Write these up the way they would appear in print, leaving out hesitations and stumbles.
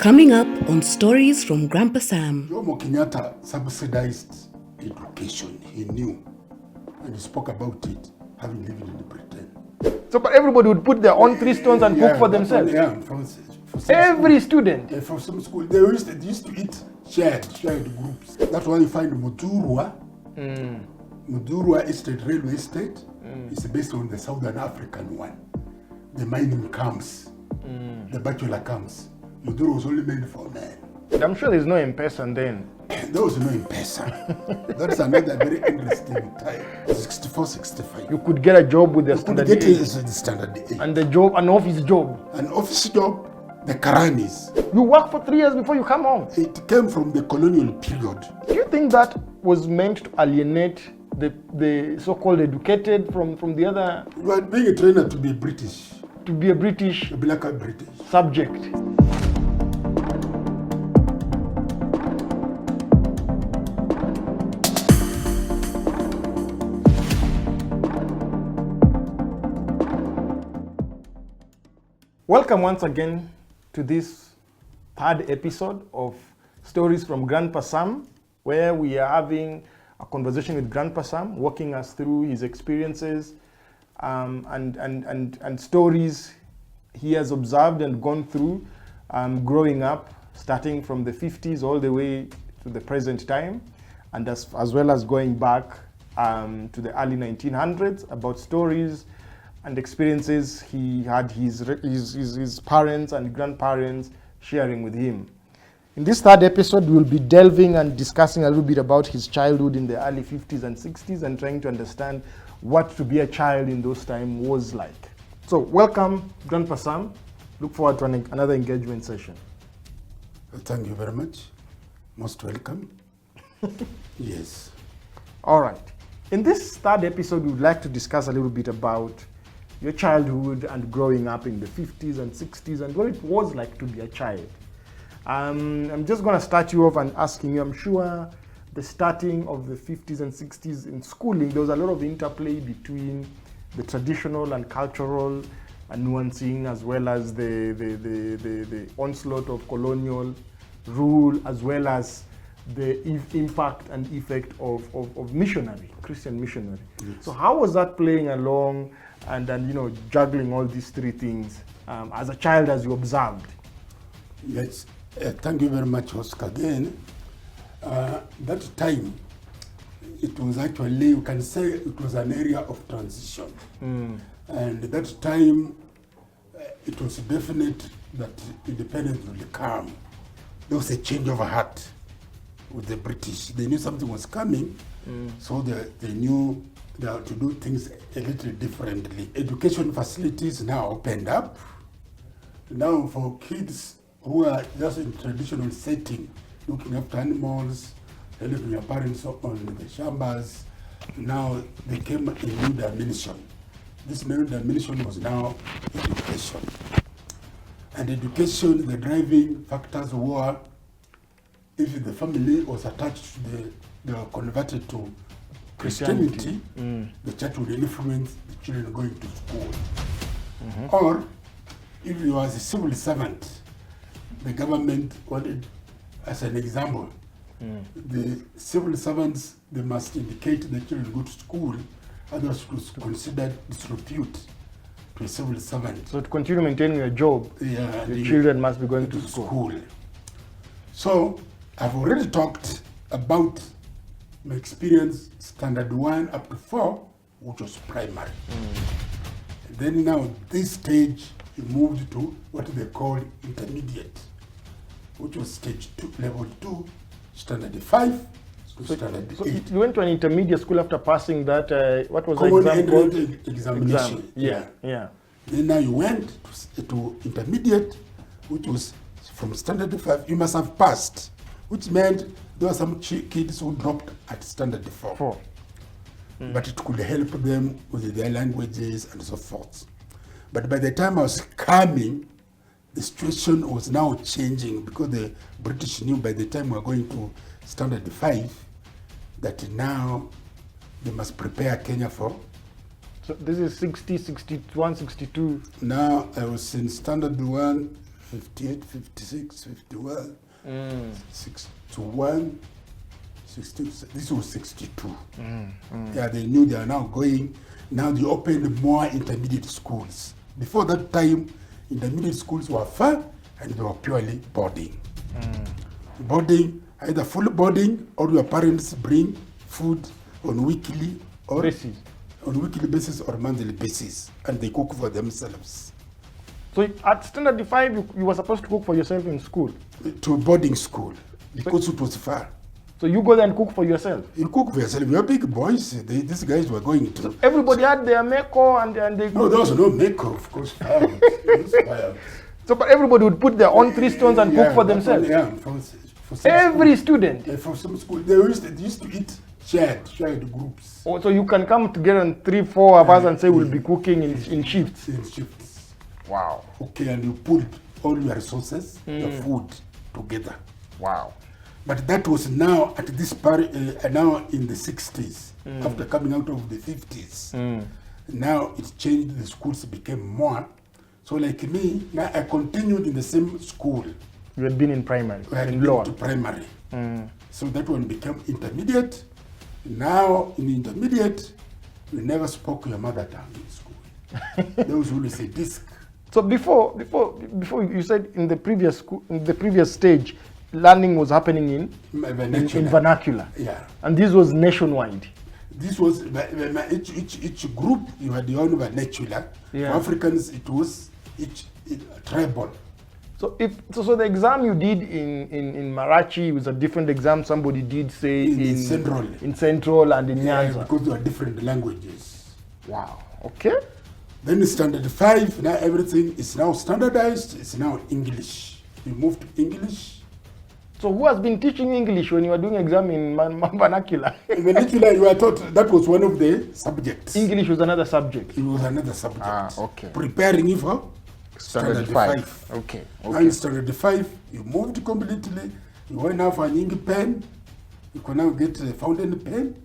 Coming up on Stories from Grandpa Sam. Jomo Kenyatta subsidized education. He knew, and he spoke about it, having lived in Britain. So, but everybody would put their own 3 stones and cook for themselves. For some Every school, student. for some school, they used to eat shared groups. That's why you find Mudurwa. Mudurwa Estate, Railway Estate, is based on the Southern African one. The mining camps, the bachelor camps. Mudurwa was only meant for men. I'm sure there's no M-Pesa then. There was no M-Pesa. That's another very interesting time. 64, 65. You could get a job with the standard Get eight. the standard 8. And the job, an office job. An office job, the Karanis. You work for 3 years before you come home. It came from the colonial period. Do you think that was meant to alienate the so-called educated from the other, You are being a trainer to be British, to be a British to be like a British. subject? Welcome once again to this 3rd episode of Stories from Grandpa Sam, where we are having a conversation with Grandpa Sam, walking us through his experiences and stories he has observed and gone through growing up, starting from the 50s all the way to the present time, and as well as going back to the early 1900s, about stories and experiences he had his parents and grandparents sharing with him. In this 3rd episode, we will be delving and discussing a little bit about his childhood in the early 50s and 60s and trying to understand what to be a child in those times was like. So welcome, Grandpa Sam. Look forward to another engagement session. Thank you very much. Most welcome. Yes. All right. In this 3rd episode, we would like to discuss a little bit about your childhood and growing up in the 50s and 60s and what it was like to be a child. I'm just going to start you off and asking you, I'm sure the starting of the 50s and 60s in schooling, there was a lot of interplay between the traditional and cultural and nuancing, as well as the onslaught of colonial rule, as well as the impact and effect of missionary, Christian missionary. Yes. So how was that playing along and juggling all these 3 things as a child, as you observed? Yes. Thank you very much, Oscar, again. That time, it was actually, you can say it was an area of transition. And that time, it was definite that independence will come. There was a change of heart with the British. They knew something was coming, so they knew they had to do things a little differently. Education facilities now opened up. Now for kids who are just in traditional setting, looking after animals, helping your parents on the shambas, now they came a new dimension. This new dimension was now education. And education, the driving factors were, if the family was attached to they were converted to Christianity, the church would influence the children going to school. Or if you was a civil servant, the government wanted, as an example, the civil servants, they must indicate the children go to school, others it was considered disrepute to a civil servant. So to continue maintaining your job, the children must be going to school. So I've already talked about my experience, standard 1 up to 4, which was primary. Then now this stage, we moved to what they call intermediate, which was stage 2, level 2, standard 5 to standard 8. You went to an intermediate school after passing that, what was Common the exam called? entrance examination. Yeah. Then now you went to intermediate, which was from standard 5. You must have passed, which meant there were some kids who dropped at standard 4. But it could help them with their languages and so forth. But by the time I was coming, the situation was now changing, because the British knew by the time we were going to standard 5 that now they must prepare Kenya for. So this is 60, 61, 62. Now I was in standard 1, 58, 56, 51, 61, 60, this was 62. Yeah, they knew they are now going. Now they opened more intermediate schools. Before that time, intermediate schools were far and they were purely boarding. Boarding, either full boarding or your parents bring food on weekly Basis. on weekly basis or monthly basis, and they cook for themselves. So at standard 5, you were supposed to cook for yourself in school. To boarding school because it was far. So you go there and cook for yourself. You cook for yourself. You're big boys. These guys were going to. Everybody had their meko and they. No, there was no makeup, of course. Firewood. It was firewood. So but everybody would put their own 3 stones and cook for themselves. Yeah, for some Every school, student. for some school, they used to eat shared groups. Oh, so you can come together and 3, 4 of us and say we'll be cooking in shifts. In shifts. Wow. Okay, and you pulled all your resources, your food together. Wow. But that was now at this now in the 60s, after coming out of the 50s. Now it changed, the schools became more. So like me, now I continued in the same school. You had been in primary, I had in been lower. to primary. So that one became intermediate. Now in intermediate, we never spoke your mother tongue in school. Those who will say disc. So before you said in the previous school, in the previous stage, learning was happening in vernacular. Yeah. And this was nationwide. This was each group, you had your own vernacular. Yeah. For Africans, it was each tribal. So so the exam you did in Marachi was a different exam somebody did say In Central and in Nyanza. Because there are different languages. Wow. Okay. Then in standard 5, now everything is now standardized. It's now English. We moved to English. So who has been teaching English when you were doing exam in vernacular? In vernacular, you were taught that was one of the subjects. English was another subject. It was another subject. Okay. Preparing you for standard 5. Okay. Now in standard 5, you moved completely. You went now for an ink pen. You can now get a fountain pen.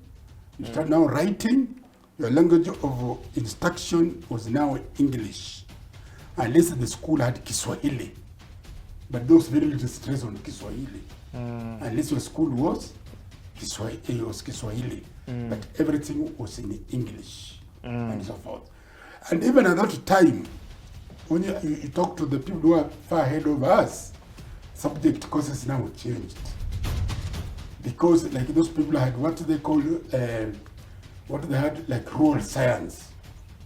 You start now writing. Your language of instruction was now English. Unless the school had Kiswahili. But there was very little stress on Kiswahili. Unless your school was Kiswahili. But everything was in English and so forth. And even at that time, when you talk to the people who are far ahead of us, subject courses now changed. Because like those people had what they call, what they had like rural science.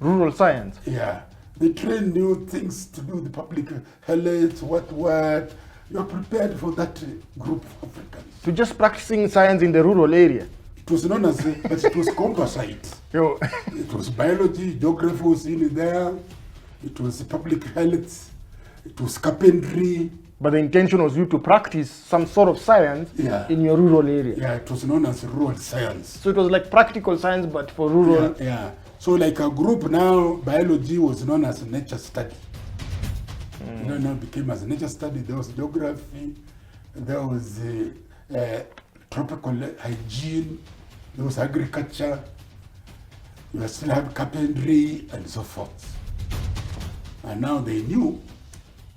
Rural science? Yeah. They train new things to do the public health, what. You're prepared for that group of Africans. To just practicing science in the rural area? It was known as, but it was composite. Yo. It was biology, geography was in there. It was public health. It was carpentry. But the intention was you to practice some sort of science in your rural area. Yeah, it was known as rural science. So it was like practical science, but for rural. Yeah. So like a group now, biology was known as nature study. You know, now became as nature study. There was geography. There was tropical hygiene. There was agriculture. You still have carpentry and so forth. And now they knew.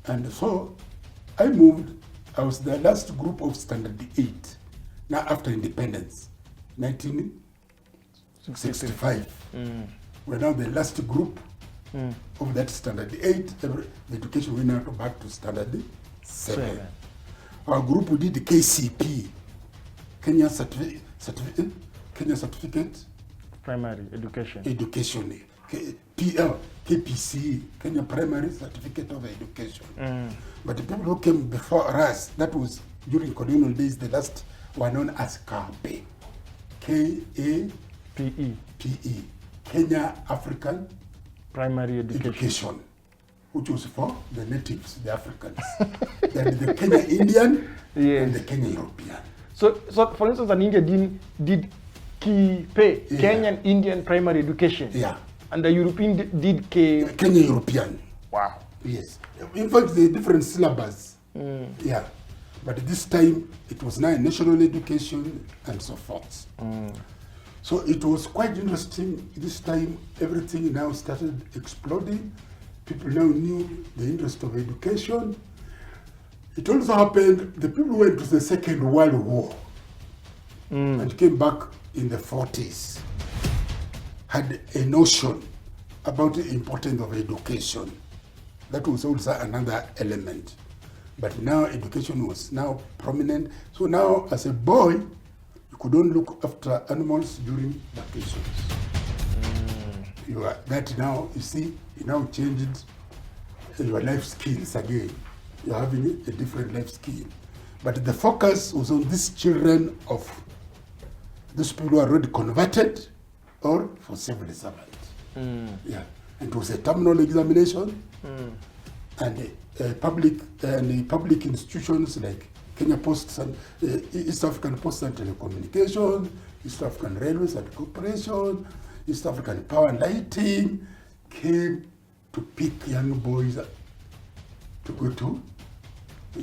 And so I moved. I was the last group of standard 8. Now after independence, 1965. We're now the last group of that standard 8. The education went out back to standard 7. Our group did the KCP, Kenya Certificate Primary Education. PL, KPC, Kenya Primary Certificate of Education. But the people who came before us, that was during colonial days, the last were known as KAPE. K-A-P-E. Kenya African Primary Education. Which was for the natives, the Africans. Then the Kenya Indian and the Kenya European. So for instance, an Indian did KIPE, Kenyan Indian Primary Education. Yeah. And the European did Kenya European. Wow. Yes. In fact, the different syllabus. Yeah. But this time, it was now national education and so forth. So it was quite interesting. This time, everything now started exploding. People now knew the interest of education. It also happened, the people went to the Second World War and came back in the 40s, had a notion about the importance of education. That was also another element. But now education was now prominent. So now as a boy, you could only look after animals during vacations. You are, that now, you see, it now changed your life skills again. You're having a different life skill. But the focus was on these children of those people who are already converted or for civil servant. Yeah, and it was a terminal examination, and public institutions like Kenya Post and East African Post and Telecommunication, East African Railways and Corporation, East African Power and Lighting came to pick young boys to go to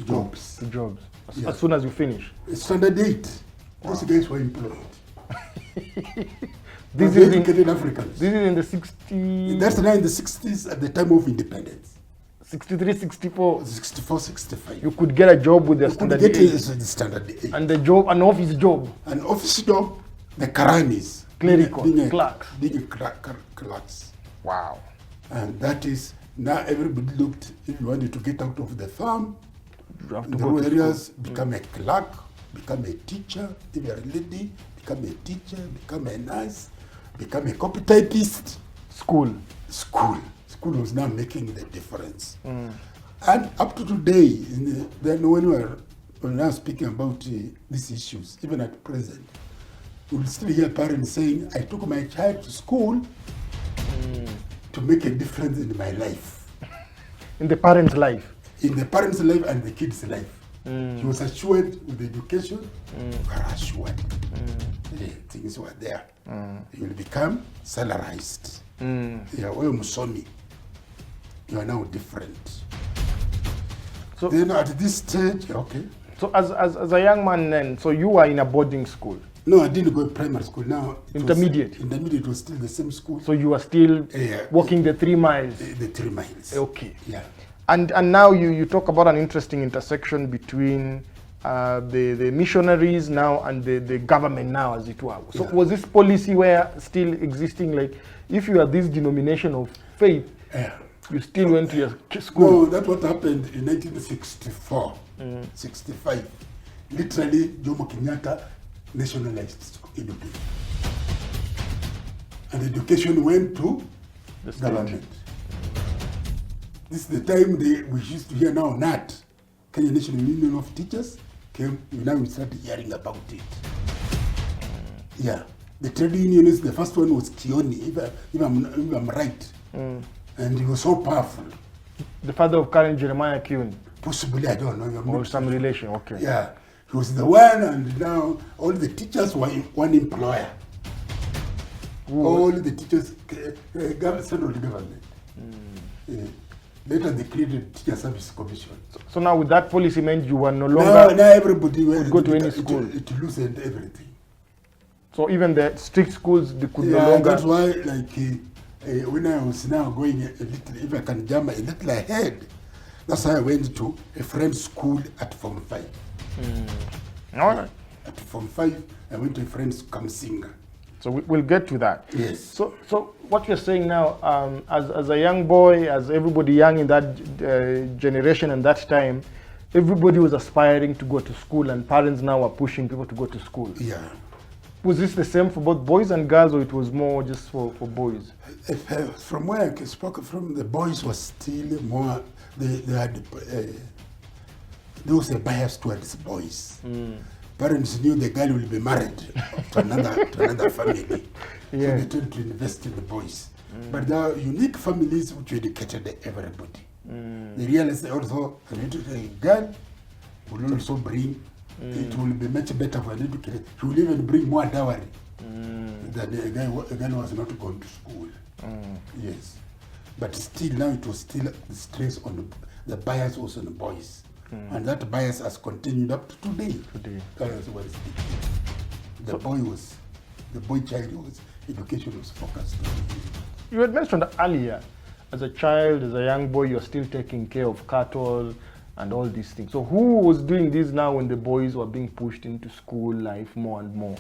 jobs. To jobs. Yeah. As soon as you finish. Standard 8. Those guys were employed. This They're is educated Africans. This is in the 60s. That's now in the 60s at the time of independence. 63, 64. 64, 65. You could get a job with the You could standard get 8. the standard 8. And the job, an office job. An office job, the Karanis. Clerical, clerks. Clerks. Wow. And that is, now everybody looked, if you wanted to get out of the farm, You have to in the go rural to areas, school. become a clerk, become a teacher, if you're a lady, become a teacher, become a nurse, become a copy typist. School. School was now making the difference. And up to today, then when we're now speaking about these issues, even at present, we'll still hear parents saying, I took my child to school to make a difference in my life. In the parent's life. In the parent's life and the kid's life. He was assured with education, you are assured. Things were there. You will become salarized. Yeah, well, Musomi, you are now different. So, Then at this stage, okay. so as a young man then, so you were in a boarding school. No, I didn't go to primary school. Now Intermediate. Intermediate was still the same school. So you were still walking the 3 miles. The 3 miles. Okay. Yeah. And now you talk about an interesting intersection between the missionaries now and the government now, as it were. So was this policy where still existing, like if you are this denomination of faith, you still went to your school? No, that's what happened in 1964, 65. Literally, Jomo Kenyatta nationalized education. And education went to The state. government. This is the time we used to hear now NAT, Kenya National Union of Teachers, came, now we started hearing about it. Yeah, the trade unionists, the first one was Kioni, if I'm right. And he was so powerful. The father of Karen Jeremiah Kiuni? Possibly, I don't know. Or some relation, okay. Yeah, he was the one, and now all the teachers were one employer. All the teachers, central government. Later they created Teacher Service Commission. So now with that policy meant you were no longer... Now everybody could go to any school. It loosened everything. So even the strict schools, they could no Yeah, longer... that's why, like, when I was now going a little, if I can jump a little ahead, that's why I went to a friend's school at Form 5. All right. At Form 5, I went to a friend's Kamsinga. So we'll get to that. Yes. So what you're saying now, as a young boy, as everybody young in that generation and that time, everybody was aspiring to go to school, and parents now are pushing people to go to school. Yeah. Was this the same for both boys and girls, or it was more just for boys? From where I spoke from, the boys was still more, they had, there was a bias towards boys. Parents knew the girl will be married to another family. Yeah. So they tend to invest in the boys. But there are unique families which educated everybody. They realized also an educated girl will also bring, it will be much better for an educated, she will even bring more dowry than a guy who was not going to school. Yes. But still now it was still the stress on the bias was on the boys. And that bias has continued up to today. That was the boy child was, education was focused on. You had mentioned earlier, as a child, as a young boy, you're still taking care of cattle, and all these things. So who was doing this now when the boys were being pushed into school life more and more?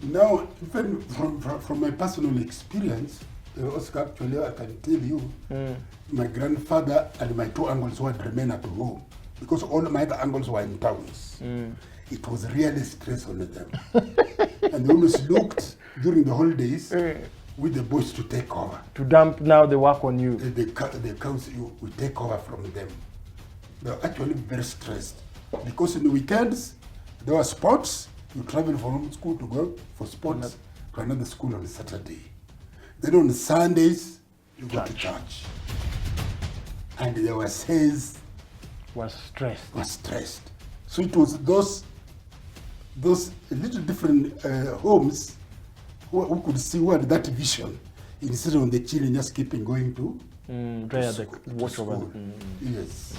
Now, even from my personal experience, Oscar, actually, I can tell you, my grandfather and my two uncles would remain at home because all my other uncles were in towns. It was really stress on them. And they always looked during the holidays with the boys to take over. To dump now the work on you. The cows, we take over from them. They were actually very stressed because in the weekends, there were sports. You travel from school to go for sports to another school on Saturday. Then on Sundays, you go to church. And there were says Was stressed. So it was those little different homes who could see what that vision instead of the children just keeping going to watch over. Yes.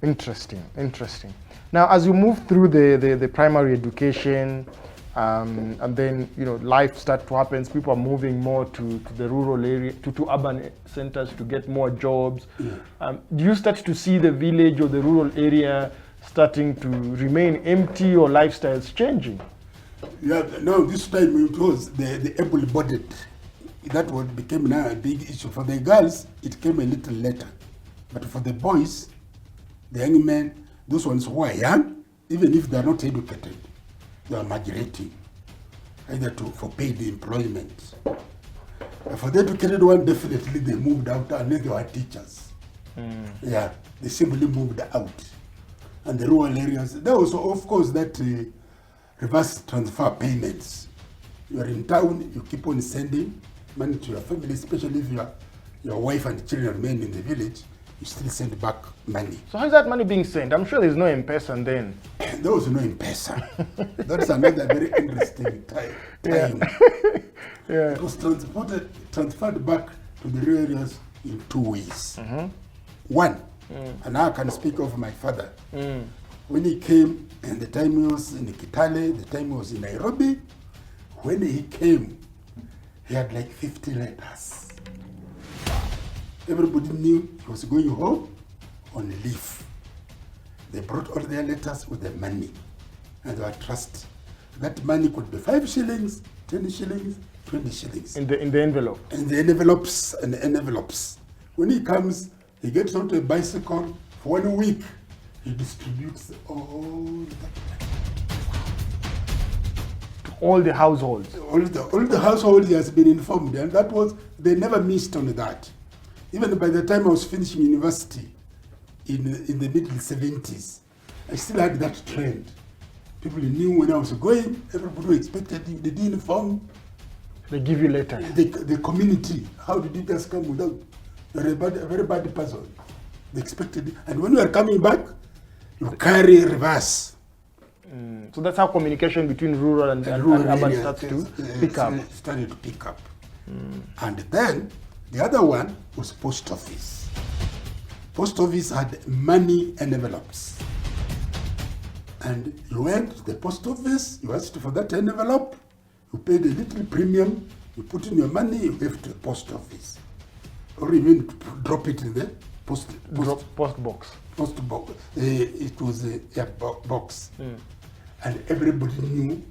Interesting. Now, as you move through the primary education, and then life starts to happen. People are moving more to the rural area, to urban centers to get more jobs. Do you start to see the village or the rural area starting to remain empty, or lifestyles changing? Yeah. Now this time it was the able-bodied. That what became now a big issue for the girls. It came a little later, but for the boys, the young men, those ones who are young, even if they are not educated, they are migrating either for paid employment. For the educated one, definitely they moved out unless they were teachers. Yeah, they simply moved out. And the rural areas, there was of course that reverse transfer payments. You are in town, you keep on sending money to your family, especially if your wife and children remain in the village. You still send back money. So how is that money being sent? I'm sure there's no M-Pesa then. There was no M-Pesa. That's another very interesting time. Yeah. It was transferred back to the rural areas in two ways. One, and now I can speak of my father. When he came, and the time he was in Kitale, the time he was in Nairobi, when he came, he had like 50 letters. Everybody knew he was going home on leave. They brought all their letters with the money, and they were trust. That money could be 5 shillings, 10 shillings, 20 shillings. In the envelope. In the envelopes and the envelopes. When he comes, he gets onto a bicycle for 1 week. He distributes all that. All the households. All the households he has been informed, and that was, they never missed on that. Even by the time I was finishing university in the middle 70s, I still had that trend. People knew when I was going, everybody expected the uniform. They give you letters. The community, how did you just come without? You're a very bad person. They expected it. And when you are coming back, you carry reverse. So that's how communication between rural and urban starts to pick up. Started to pick up. And then the other one was post office. Post office had money envelopes. And you went to the post office, you asked for that envelope, you paid a little premium, you put in your money, you gave it to the post office. Or even drop it in the post box. Post box. It was a box. And everybody knew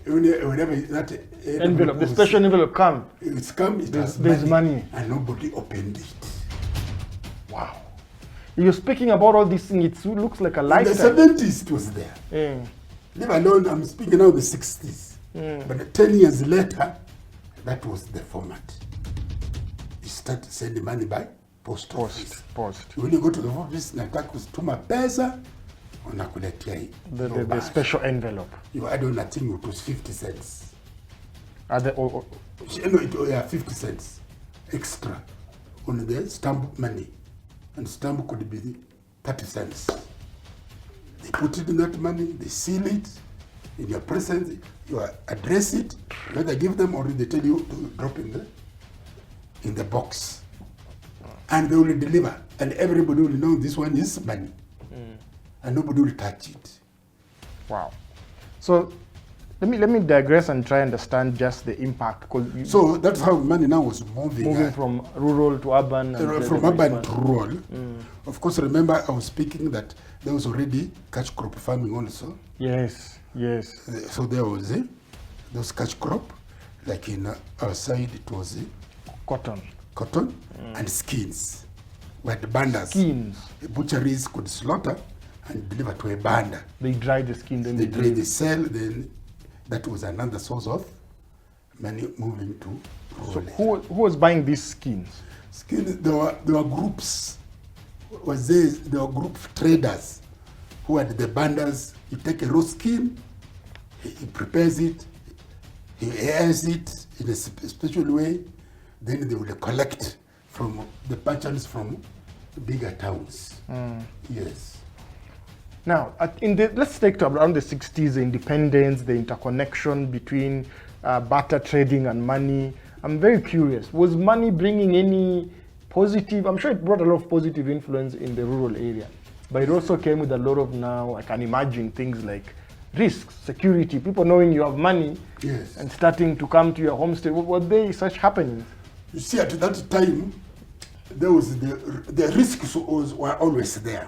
whenever that envelope, the special envelope come. It's come, there's money. And nobody opened it. Wow. You're speaking about all these things, it looks like a lifetime. In the 70s it was there. Leave alone, I'm speaking now the 60s. But 10 years later, that was the format. You start sending money by post office. When you go to the office, nataka kutuma pesa, unakuletea hii. The special envelope. You add on, I think it was 50 cents. No, yeah, 50 cents extra on the stamp money. And stamp could be 30 cents. They put it in that money, they seal it in your presence, you address it, you either give them or they tell you to drop in the box. And they will deliver. And everybody will know this one is money. And nobody will touch it. Wow. So Let me digress and try and understand just the impact. So that's how money now was moving From rural to urban. And from urban to rural. Of course, remember I was speaking that there was already cash crop farming also. Yes. So there was those cash crop, like in our side it was Cotton. And skins. We had banders. Skins. Butcheries could slaughter and deliver to a bander. They dry the skin, then They dry, they sell, then that was another source of money moving to rural. So who was buying these skins? There were groups. There were group traders who had the banders. You take a raw skin, he prepares it, he airs it in a special way, then they will collect from the merchants from bigger towns. Yes. Now, let's take to around the 60s, the independence, the interconnection between barter trading and money. I'm very curious. Was money bringing any positive? I'm sure it brought a lot of positive influence in the rural area, but it also came with a lot of, now I can imagine, things like risks, security, people knowing you have money, Yes. and starting to come to your homestead. Were there such happenings? You see, at that time, there was the risks were always there.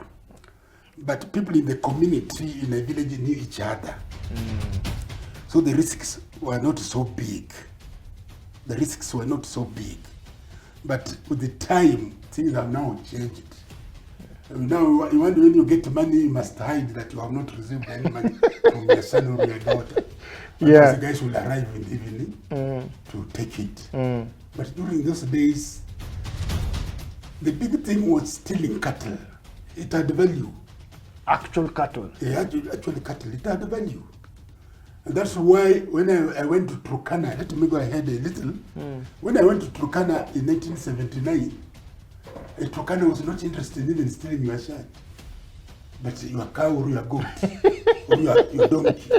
But people in the community, in the village, knew each other. So the risks were not so big. But with the time, things have now changed. Now, when you get money, you must hide that you have not received any money from your son or your daughter. Because the guys will arrive in the evening to take it. But during those days, the big thing was stealing cattle. It had value. Actual cattle? Yeah, actually cattle, it had value. And that's why when I went to Turkana, let me go ahead a little. When I went to Turkana in 1979, Turkana was not interested in stealing your shirt. But your cow or your goat or your donkey,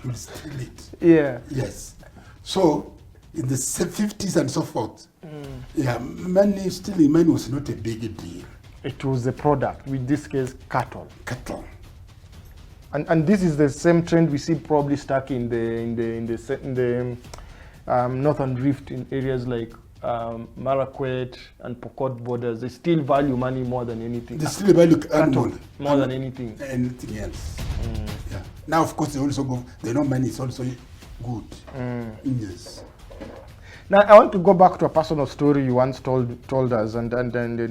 you'll steal it. Yeah. Yes. So in the 50s and so forth, stealing money was not a big deal. It was the product, in this case, cattle. Cattle. And this is the same trend we see probably stuck in the northern rift, in areas like Marachi and Pokot borders. They still value money more than anything. They still value cattle more than anything. Anything else. Yeah. Now, of course, they know money is also good. Yes. Now, I want to go back to a personal story you once told us, and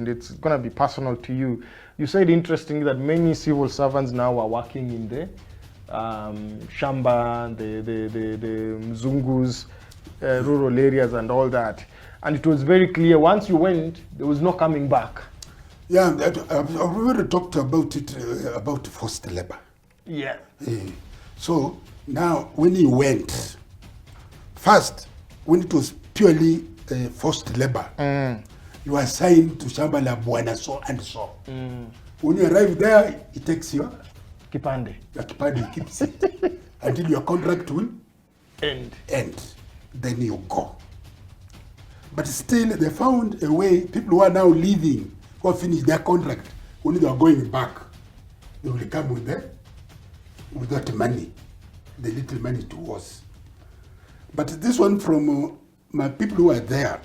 it's going to be personal to you. You said, interestingly, that many civil servants now are working in the Shamba, the Mzungus, rural areas and all that. And it was very clear, once you went, there was no coming back. Yeah, I've already talked about it, about forced labor. Yeah. So now, when you went, first, when it was purely forced labor, you are assigned to Shamba la Bwana so and so. When you arrive there, it takes your Kipande. Your kipande keeps it until your contract will end. Then you go. But still, they found a way. People who are now leaving, who have finished their contract, when they are going back, they will come with that money, the little money to us. But this one from my people who are there,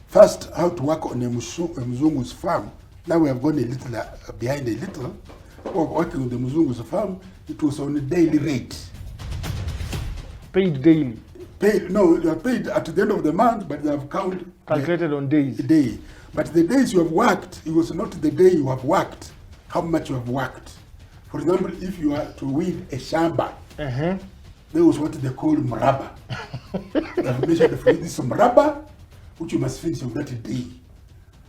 first how to work on a Mzungu's farm. Now we have gone a little behind a little. Working on the Mzungu's farm, it was on a daily rate. Paid daily? No, you are paid at the end of the month, but they have calculated on days. Day. But the days you have worked, it was not the day you have worked, how much you have worked. For example, if you are to weed a shamba, there was what they call mraba. They have measured for this mraba, which you must finish on that day.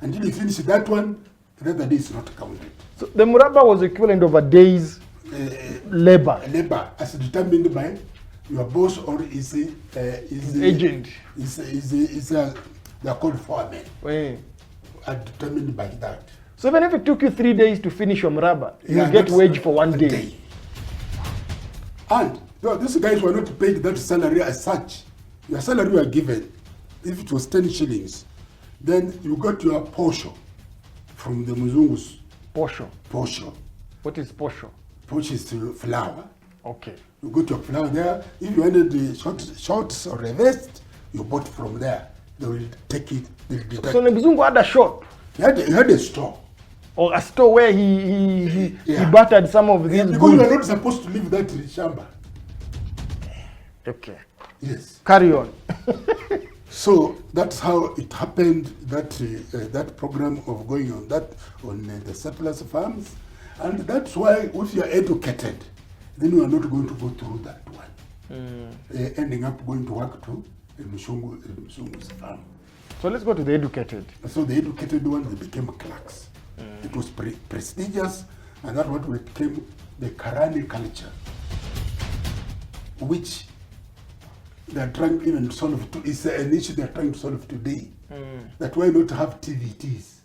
Until you finish that one, the other day is not counted. So the mraba was equivalent of a day's labor. Labor, as determined by your boss or is agent. They are called foremen. Are determined by that. So even if it took you 3 days to finish your mraba, you get wage for one day. And these guys were not paid that salary as such. Your salary were given. If it was 10 shillings, then you got your posho from the Mzungus. Posho? Posho. What is posho? Posho is flour. Okay. You got your flour there. If you wanted the shorts or a vest, you bought from there. They will take it. They'll deduct. So Mzungu had a shop He had a store. or a store where he Yeah. bartered some of these Because you goods. are not supposed to leave that shamba. Okay. Yes. Carry on. So that's how it happened, that that program of going on that on the surplus farms. And that's why if you are educated, then you are not going to go through that one. Ending up going to work to Mshungu's farm. So let's go to the educated. So the educated ones, they became clerks. It was prestigious, and that's what became the Karani culture, which they are trying to even solve. It's an issue they are trying to solve today. That why not have TVTs,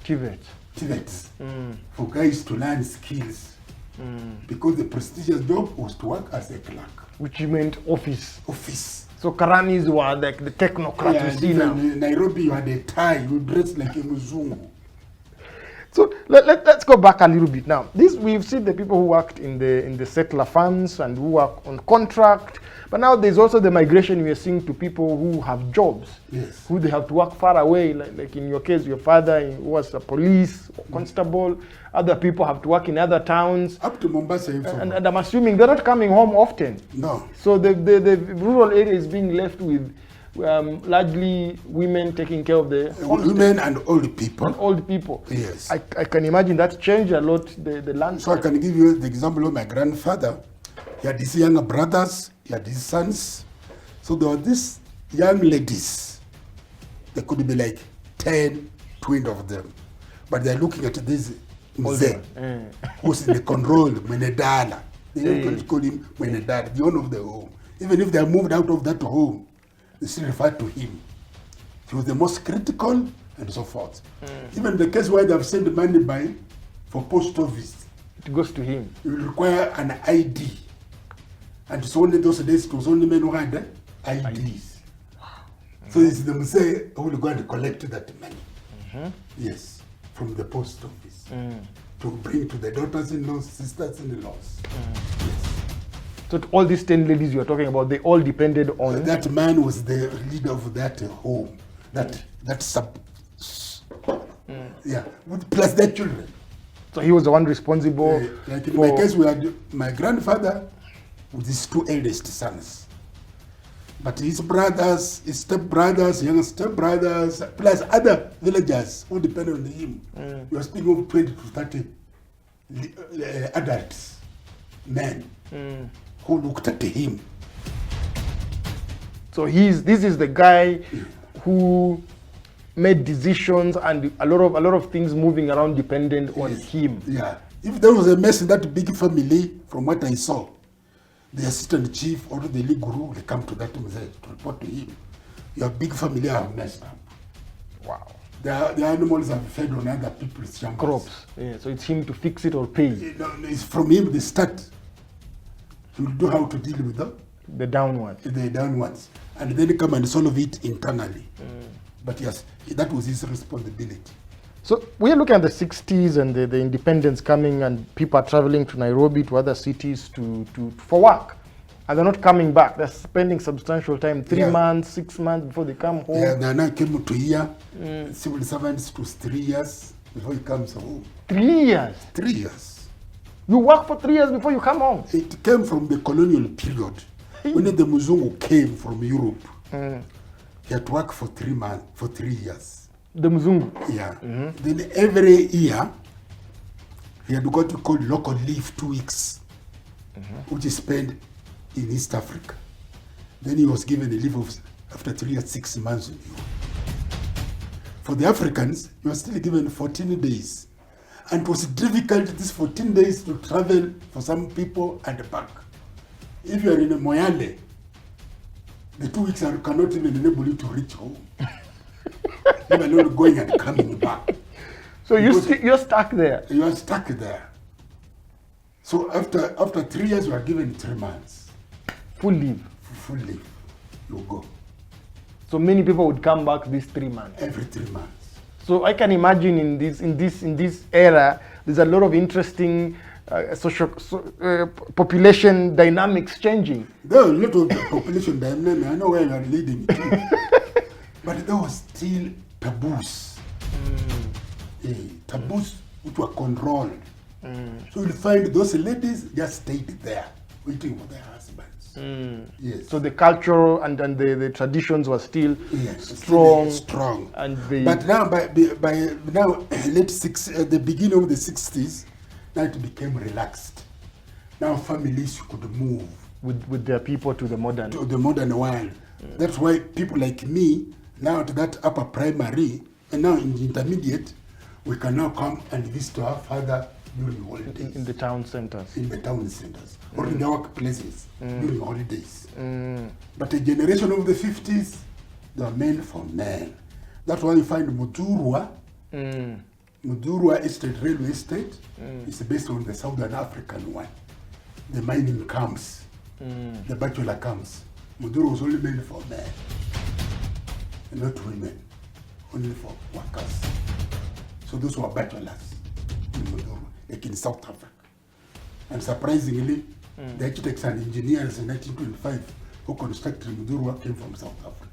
TVETs, for guys to learn skills. Because the prestigious job was to work as a clerk. Which meant office. Office. So Karanis were like the technocrats Yeah, you and see even now. in Nairobi, you had a tie, you dressed like a Mzungu. So let's go back a little bit now. This we've seen the people who worked in the settler farms and who work on contract, but now there's also the migration we are seeing to people who have jobs, Yes. who they have to work far away. Like in your case, your father was a police or constable. Other people have to work in other towns, Up to Mombasa. and I'm assuming they're not coming home often. No. So the rural area is being left with largely women taking care of the Women and old people. and old people. Yes. I can imagine that changed a lot the land. So I can give you the example of my grandfather. He had his younger brothers, he had his sons. So there were these young ladies. There could be like 10, 20 of them. But they're looking at this Mzee, who's in the control, Mwenedala. They don't call him Mwenedala, the owner of the home. Even if they are moved out of that home, they still refer to him. He was the most critical and so forth. Even the case where they have sent money by for post office, It goes to him. you will require an ID. And so only those days it was only men who had IDs. So it's the Mzee who will go and collect that money. Yes, from the post office. To bring to the daughters-in-laws, sisters-in-laws. Yes. So to all these 10 ladies you are talking about, they all depended on That man was the leader of that home, yeah, plus their children. So he was the one responsible. Like in for, my case, we had my grandfather with his two eldest sons. But his brothers, his stepbrothers, younger stepbrothers, plus other villagers who depended on him. We are speaking of 20 to 30 adults, men, who looked at him. So this is the guy who made decisions, and a lot of things moving around dependent on him. Yeah. If there was a mess in that big family, from what I saw, the assistant chief or the league guru will come to that Mzee to report to him. Your big family have messed up. Wow. The animals have fed on other people's shambas. Crops. Yeah, so it's him to fix it or pay. You know, it's from him they start. He will know how to deal with The downward. the down ones. And then come and solve it internally. But yes, that was his responsibility. So we are looking at the 60s and the independence coming, and people are traveling to Nairobi, to other cities for work. And they're not coming back. They're spending substantial time, 3 months, 6 months before they come home. Yeah, they now came to here. Civil servants it was 3 years before he comes home. 3 years. 3 years. You work for 3 years before you come home. It came from the colonial period. When the Muzungu came from Europe, he had to work for 3 months, for 3 years. The Mzungu. Yeah. Then every year, he had got to call local leave 2 weeks, which he spent in East Africa. Then he was given a leave of, after 3 years, 6 months in Europe. For the Africans, he was still given 14 days. And it was difficult, these 14 days, to travel for some people and back. If you are in a Moyale, the 2 weeks cannot even enable you to reach home. Let alone going and coming back. So you're stuck there. You are stuck there. So after 3 years, you are given 3 months. Full leave. Full leave. You go. So many people would come back these 3 months. Every 3 months. So I can imagine in this era, there's a lot of interesting population dynamics changing. There were a lot of population dynamics. I know where you are leading to. But there was still taboos. Taboos which were controlled. So you'll find those ladies just stayed there, waiting for their husbands. Yes. So the culture and the traditions were still Still strong. strong. And But now, by now, the beginning of the 60s, now it became relaxed. Now families could move with their people to the modern. to the modern world. That's why people like me, now to that upper primary, and now in the intermediate, we can now come and visit our father during holidays. In the town centers. In the town centers or in the workplaces during holidays. But the generation of the 50s, they are men for men. That's why you find Mudurwa, Mudurwa Estate, Railway Estate, is based on the Southern African one. The mining camps, the bachelor camps. Mudurwa was only meant for men, and not women, only for workers. So those were bachelors in Mudurwa, like in South Africa. And surprisingly, the architects and engineers in 1925 who constructed Mudurwa came from South Africa.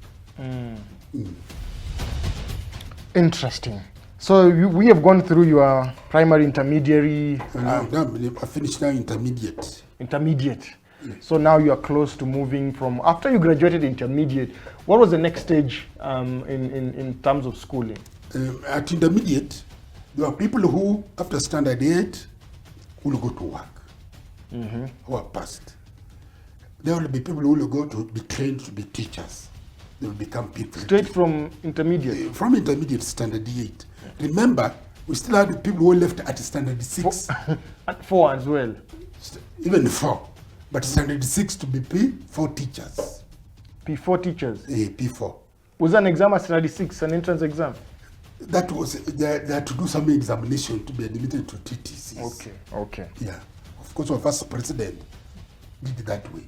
Interesting. So we have gone through your primary, intermediary, Now I finished now intermediate. intermediate. So now you are close to moving from, after you graduated intermediate, what was the next stage in terms of schooling? At intermediate, there are people who, after standard 8, will go to work, who are passed. There will be people who will go to be trained to be teachers. They will become people. Straight from intermediate? From intermediate, standard 8. Remember, we still had people who left at standard 6. At 4 as well? Even 4. But standard 6 to be P4 teachers. P4 teachers? P4. Was that an exam at standard 6, an entrance exam? That was, they had to do some examination to be admitted to TTCs. Okay. Yeah. Of course, our first president did it that way.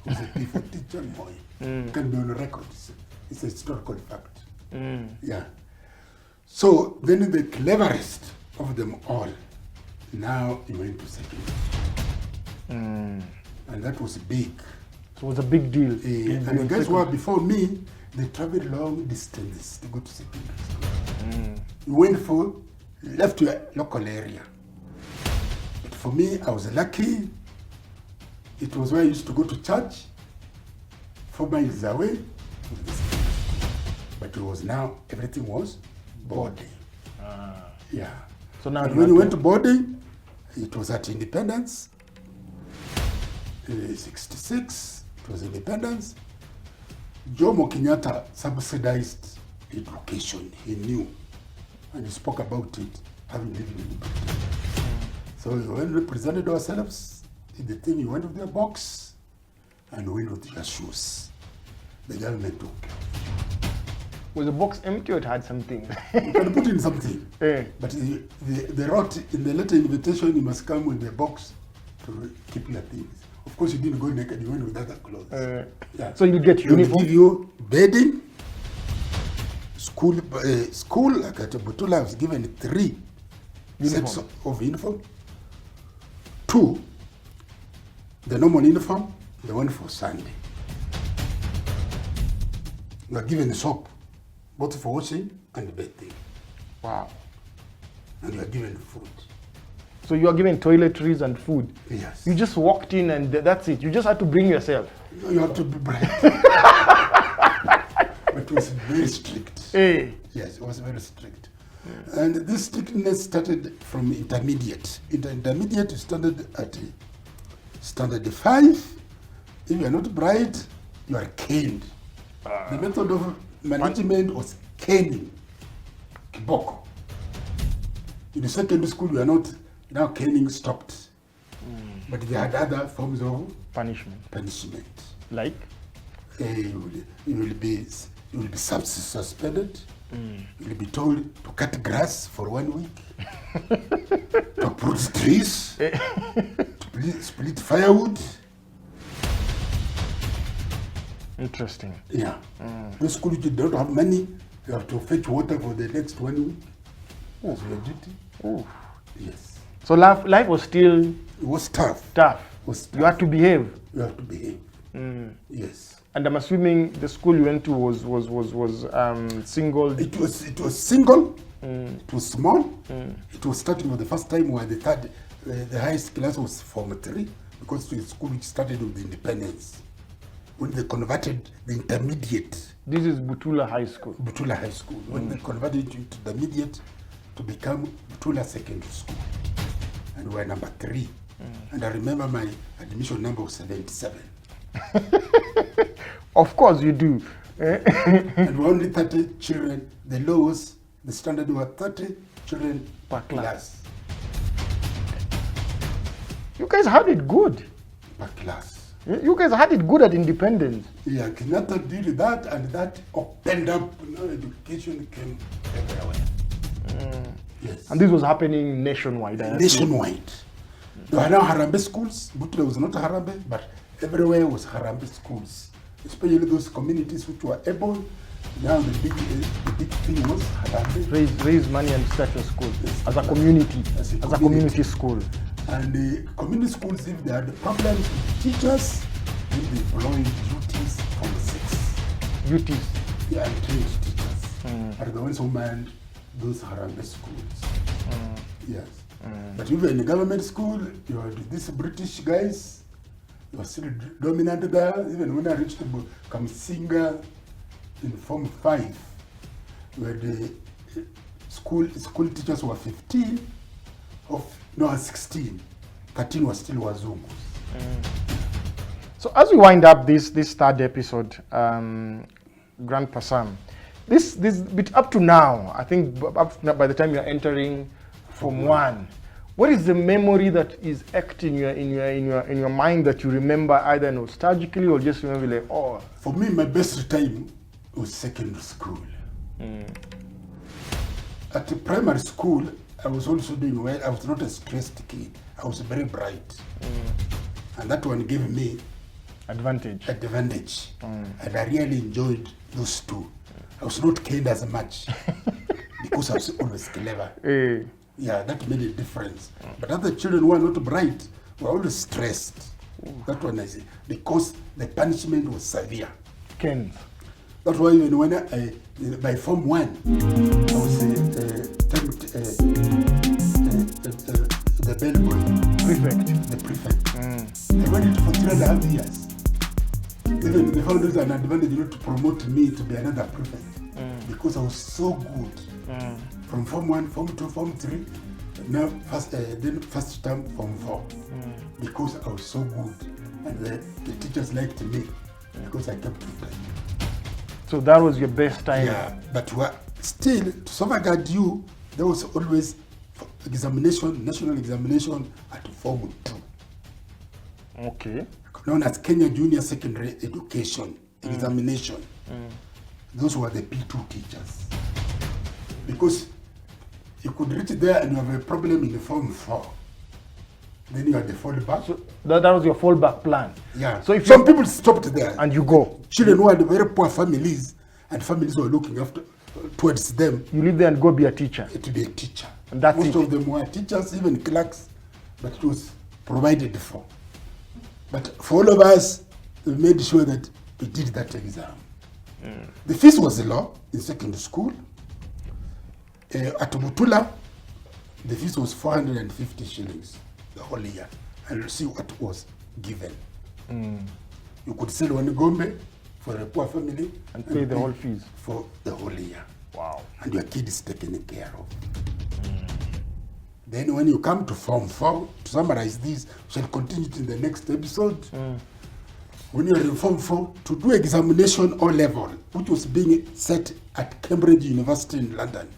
He was a P4 teacher boy. It can be on record. It's a historical fact. Yeah. So then the cleverest of them all, now he went to secondary. And that was big. So it was a big deal. And the guys who were before me, they traveled long distances to go to secondary school. You left your local area. But for me, I was lucky. It was where I used to go to church, 4 miles away. But it was now, everything was boarding. Yeah. So now and when you went to boarding, it was at Independence. 66, it was Independence. Jomo Kenyatta subsidized education. He knew, and he spoke about it, having lived in Britain. So when we presented ourselves, did the thing, you went with your box, and went with your shoes. The government took care. Was the box empty or it had something? You can put in something. Eh. But they wrote in the letter invitation, you must come with the box to keep your things. Of course, you didn't go naked, you went with other clothes. Yeah. So you get They will uniform? give you bedding, school, like at Butula, I was given 3 sets of uniform. 2, the normal uniform, the one for Sunday. You are given soap, both for washing and bathing. Wow. And you are given food. So you are given toiletries and food? Yes. You just walked in and that's it? You just had to bring yourself? You have to be bright. But it was very strict. Eh. Yes, it was very strict. And this strictness started from intermediate. In the intermediate, you started at standard 5. If you are not bright, you are caned. The method of management was caning. Kiboko. In the secondary school, you are not, now caning stopped. But they had other forms of Punishment. Like? You will be suspended. You will be told to cut grass for 1 week, to uproot trees, to split firewood. Interesting. Yeah. The school you don't have money, you have to fetch water for the next 1 week. That's your duty. Ooh. Yes. So life was still It was tough. Tough. It was tough. You had to behave. You have to behave. Yes. And I'm assuming the school you went to was single. It was single. It was small. It was starting with the first time where the highest class was Form 3, because it was a school which started with independence. When they converted the intermediate. This is Butula High School. Butula High School. When they converted it to intermediate to become Butula Secondary School. And we were number 3. And I remember my admission number was 77. Of course you do. And we were only 30 children. The standard were 30 children Per per class. You guys had it good. Per class. You guys had it good at independence. Yeah, Kenyatta did that, and that opened up, education came everywhere. Yes. And this was happening nationwide. Nationwide. There were now Harambee schools. Butula was not Harambee, but everywhere was Harambee schools. Especially those communities which were able. Now the big thing was Harambee. Raise money and start your school as a community, as a community school. And the community schools, if they had problems with teachers, then they following duties from the 6. Duties. Yeah, and trained teachers are the ones who manned those Harambee schools. Yes. But even in the government school, you had these British guys, they were still dominant there. Even when I reached Kamsinga in Form 5, where the school teachers were 15, 16. 13 was still Wazungus. So as we wind up this third episode, Grandpa Sam, this bit up to now, I think up to now, by the time you're entering Form 1, what is the memory that is acting in your mind that you remember either nostalgically or just remember like, oh? For me, my best time was secondary school. At the primary school, I was also doing well. I was not a stressed kid. I was very bright. And that one gave me advantage. And I really enjoyed those two. I was not caned as much because I was always clever. Yeah, that made a difference. But other children who were not bright were always stressed. That one I see. Because the punishment was severe. Caned. That's why even when by Form 1, I was the bellboy. Prefect. The prefect. I went it for 3.5 years. Even they found it an advantage not to promote me to be another prefect. Because I was so good. From Form 1, Form 2, Form 3, now first term Form 4. Because I was so good. And the teachers liked me because I kept replying. So that was your best time? Yeah, but still, to salvaguard you, there was always examination, national examination at Form 2. Okay. Known as Kenya Junior Secondary Education Examination. Those were the P2 teachers. Because you could reach there and you have a problem in the Form 4. Then you had the fallback. So that was your fallback plan? Yeah. So if some people stopped there. And you go. Children who had very poor families and families were looking after towards them. You leave there and go be a teacher? To be a teacher. And that's Most of them were teachers, even clerks, but it was provided for. But for all of us, we made sure that we did that exam. The fees was low in secondary school. At Butula, the fees was 450 shillings the whole year. And you see what was given. You could sell one gombe for a poor family and pay the whole fees for the whole year. Wow. And your kid is taken care of. Then when you come to Form 4, to summarize this, we shall continue in the next episode. When you're in Form 4, to do examination O level, which was being set at Cambridge University in London,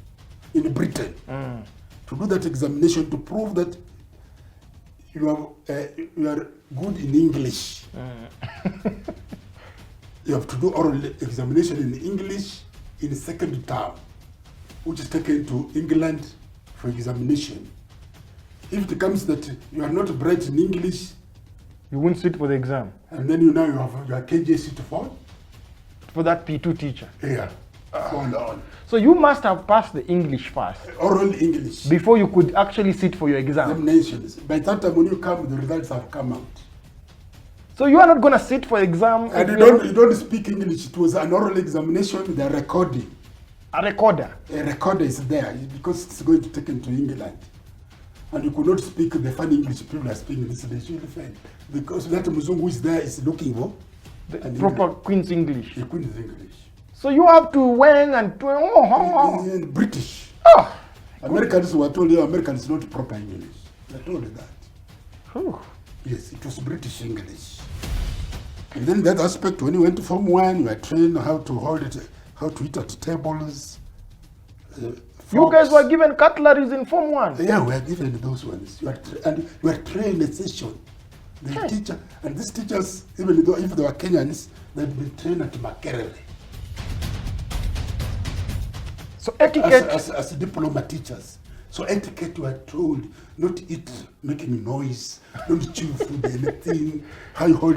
in Britain, to do that examination to prove that you are good in English. You have to do oral examination in English in the second term, which is taken to England for examination. If it comes that you are not bright in English, you won't sit for the exam. And then you have your KJ sit for that P2 teacher. Yeah. follow on. So you must have passed the English first Oral English. before you could actually sit for your exam. Examinations. By that time when you come, the results have come out. So you are not going to sit for exam. And you don't speak English. It was an oral examination, they're recording. A recorder. A recorder is there because it's going to take into England. And you could not speak the funny English people are speaking this, they should fail. Because that Muzungu is there is looking for The proper English. Queen's English. The Queen's English. So you have to wang and oh. And British. Oh. Americans were told you Americans is not proper English. They told you that. Whew. Yes, it was British English. And then that aspect, when you went to Form 1, you were trained how to hold it, how to eat at tables. You guys were given cutleries in Form 1. Yeah, we were given those ones. And we were trained in session. The teacher, and these teachers, even though if they were Kenyans, they'd been trained at Makerere. So etiquette. As diploma teachers. So etiquette, we were told not eat making noise, don't chew food, anything, how you hold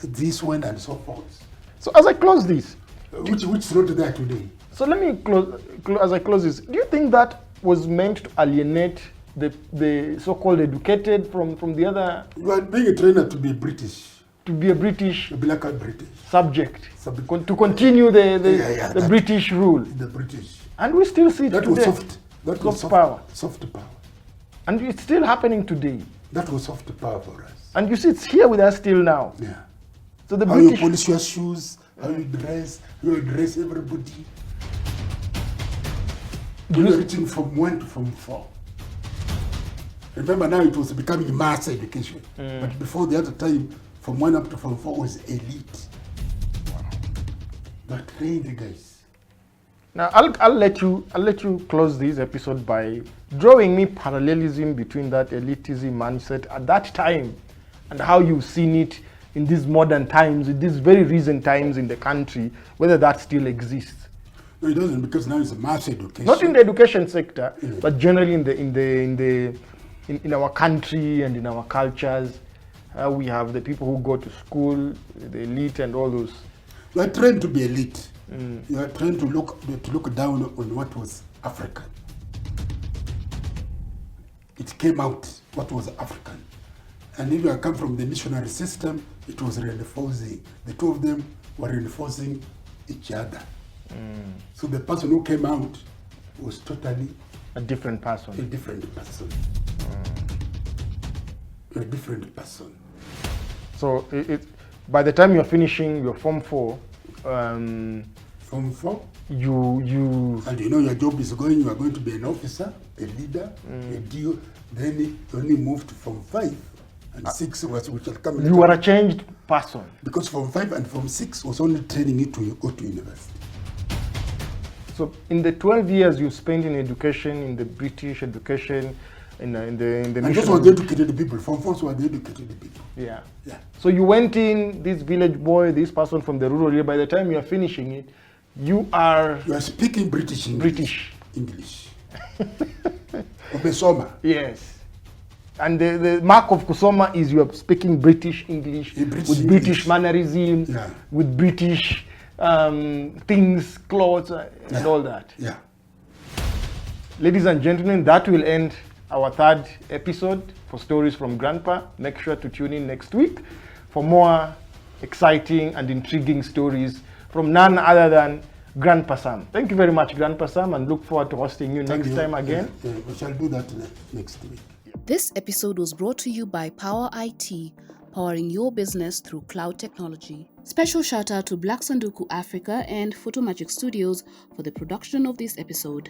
this one and so forth. So as I close this, Which is not there today. so let me close as I close this. Do you think that was meant to alienate the so-called educated from the other, You are being trained to be British, to be a British to be like a British, subject, to continue the that- British rule? the British. And we still see it That was today. soft. That was Soft power. Soft power. And it's still happening today. That was soft power for us. And you see it's here with us still now. Yeah. So the How you British, polish your shoes, how you dress everybody. You are reaching from 1 to from 4. Remember now it was becoming mass education. But before the other time, from 1 up to from 4 was elite. But trained guys. now I'll let you close this episode by drawing me parallelism between that elitism mindset at that time and how you've seen it in these modern times, in these very recent times in the country, whether that still exists. No, it doesn't, because now it's a mass education. Not in the education sector, but generally in our country and in our cultures. We have the people who go to school, the elite, and all those. You are trained to be elite. You are trained to look down on what was African. It came out what was African. And if you come from the missionary system, it was reinforcing. The two of them were reinforcing each other. So the person who came out was totally A different person. a different person. A different person. So by the time you're finishing your Form 4, From 4, you and you know your job is going, you are going to be an officer, a leader, a DO. Then you only moved to Form 5 and 6 was which will come later. you are a changed person. Because Form 5 and Form 6 was only training you to go to university. So in the 12 years you spent in education, in the British education, in the And those were missionary- the educated people. Form 4s were the educated people. Yeah. Yeah. So you went in, this village boy, this person from the rural area, by the time you are finishing it, you are You are speaking British English. British. English. Obesoma. Yes. And the mark of Kusoma is you are speaking British English, Yeah, British with English. British mannerism, Yeah. with British things, clothes, and all that. Yeah. Ladies and gentlemen, that will end our 3rd episode for Stories from Grandpa. Make sure to tune in next week for more exciting and intriguing stories from none other than Grandpa Sam. Thank you very much, Grandpa Sam, and look forward to hosting you Thank next you. time again. Yeah, we shall do that next week. This episode was brought to you by Power IT, powering your business through cloud technology. Special shout out to Black Sanduku Africa and Photomagic Studios for the production of this episode.